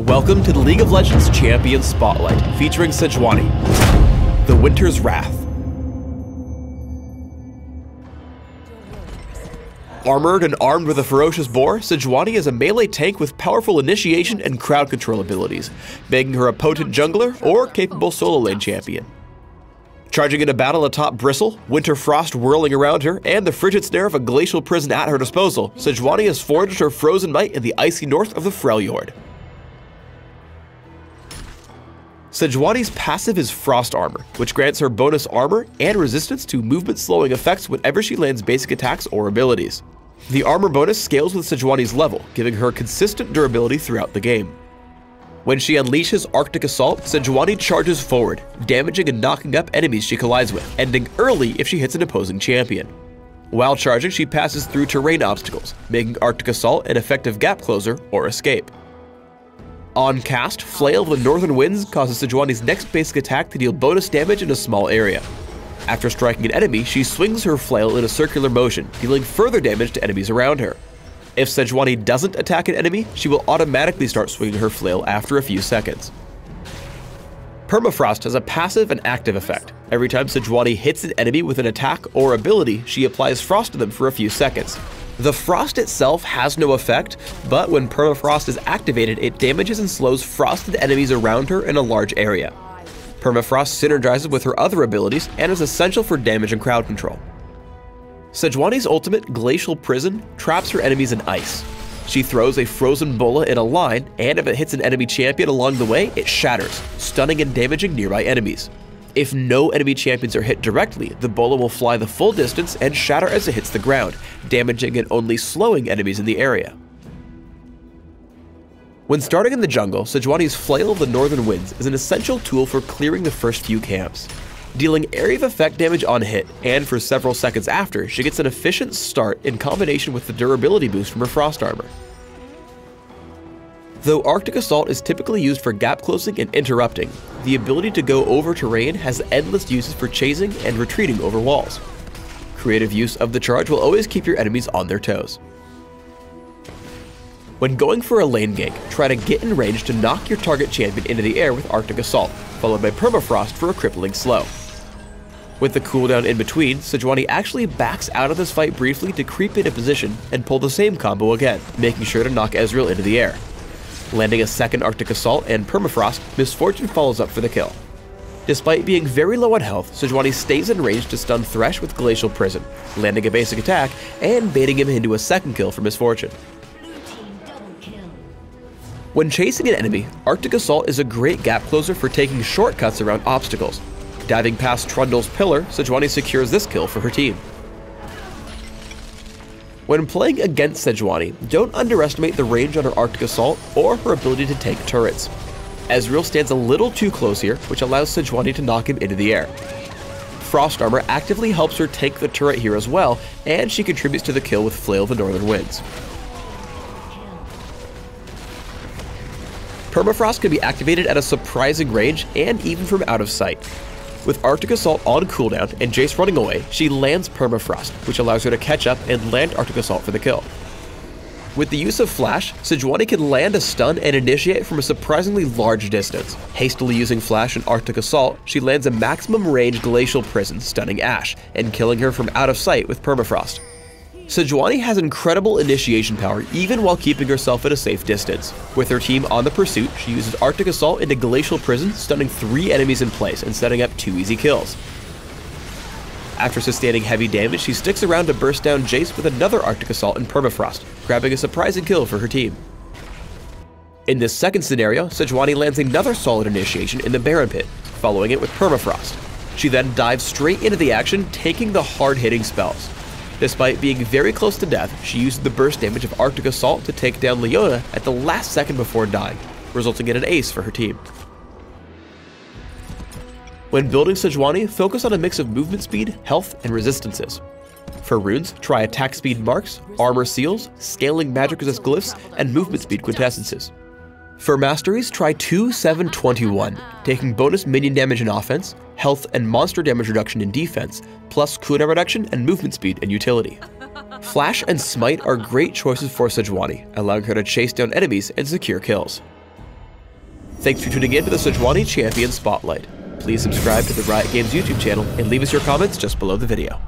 Welcome to the League of Legends Champion Spotlight, featuring Sejuani, the Winter's Wrath. Armored and armed with a ferocious boar, Sejuani is a melee tank with powerful initiation and crowd control abilities, making her a potent jungler or capable solo lane champion. Charging into battle atop Bristle, winter frost whirling around her, and the frigid snare of a glacial prison at her disposal, Sejuani has forged her frozen might in the icy north of the Freljord. Sejuani's passive is Frost Armor, which grants her bonus armor and resistance to movement-slowing effects whenever she lands basic attacks or abilities. The armor bonus scales with Sejuani's level, giving her consistent durability throughout the game. When she unleashes Arctic Assault, Sejuani charges forward, damaging and knocking up enemies she collides with, ending early if she hits an opposing champion. While charging, she passes through terrain obstacles, making Arctic Assault an effective gap closer or escape. On cast, Flail of the Northern Winds causes Sejuani's next basic attack to deal bonus damage in a small area. After striking an enemy, she swings her flail in a circular motion, dealing further damage to enemies around her. If Sejuani doesn't attack an enemy, she will automatically start swinging her flail after a few seconds. Permafrost has a passive and active effect. Every time Sejuani hits an enemy with an attack or ability, she applies frost to them for a few seconds. The frost itself has no effect, but when Permafrost is activated, it damages and slows frosted enemies around her in a large area. Permafrost synergizes with her other abilities and is essential for damage and crowd control. Sejuani's ultimate, Glacial Prison, traps her enemies in ice. She throws a frozen bola in a line, and if it hits an enemy champion along the way, it shatters, stunning and damaging nearby enemies. If no enemy champions are hit directly, the bola will fly the full distance and shatter as it hits the ground, damaging and only slowing enemies in the area. When starting in the jungle, Sejuani's Flail of the Northern Winds is an essential tool for clearing the first few camps. Dealing area of effect damage on hit, and for several seconds after, she gets an efficient start in combination with the durability boost from her Frost Armor. Though Arctic Assault is typically used for gap closing and interrupting, the ability to go over terrain has endless uses for chasing and retreating over walls. Creative use of the charge will always keep your enemies on their toes. When going for a lane gank, try to get in range to knock your target champion into the air with Arctic Assault, followed by Permafrost for a crippling slow. With the cooldown in between, Sejuani actually backs out of this fight briefly to creep into position and pull the same combo again, making sure to knock Ezreal into the air. Landing a second Arctic Assault and Permafrost, Misfortune follows up for the kill. Despite being very low on health, Sejuani stays in range to stun Thresh with Glacial Prison, landing a basic attack and baiting him into a second kill for Misfortune. When chasing an enemy, Arctic Assault is a great gap closer for taking shortcuts around obstacles. Diving past Trundle's pillar, Sejuani secures this kill for her team. When playing against Sejuani, don't underestimate the range on her Arctic Assault or her ability to tank turrets. Ezreal stands a little too close here, which allows Sejuani to knock him into the air. Frost Armor actively helps her tank the turret here as well, and she contributes to the kill with Flail of the Northern Winds. Permafrost can be activated at a surprising range and even from out of sight. With Arctic Assault on cooldown and Jace running away, she lands Permafrost, which allows her to catch up and land Arctic Assault for the kill. With the use of Flash, Sejuani can land a stun and initiate from a surprisingly large distance. Hastily using Flash and Arctic Assault, she lands a maximum range Glacial Prison, stunning Ashe, and killing her from out of sight with Permafrost. Sejuani has incredible initiation power even while keeping herself at a safe distance. With her team on the pursuit, she uses Arctic Assault into Glacial Prison, stunning 3 enemies in place and setting up 2 easy kills. After sustaining heavy damage, she sticks around to burst down Jace with another Arctic Assault and Permafrost, grabbing a surprising kill for her team. In this second scenario, Sejuani lands another solid initiation in the Baron Pit, following it with Permafrost. She then dives straight into the action, taking the hard-hitting spells. Despite being very close to death, she used the burst damage of Arctic Assault to take down Leona at the last second before dying, resulting in an ace for her team. When building Sejuani, focus on a mix of movement speed, health, and resistances. For runes, try attack speed marks, armor seals, scaling magic resist glyphs, and movement speed quintessences. For masteries, try 2-7-21, taking bonus minion damage in offense, health and monster damage reduction in defense, plus cooldown reduction and movement speed and utility. Flash and Smite are great choices for Sejuani, allowing her to chase down enemies and secure kills. Thanks for tuning in to the Sejuani Champion Spotlight. Please subscribe to the Riot Games YouTube channel and leave us your comments just below the video.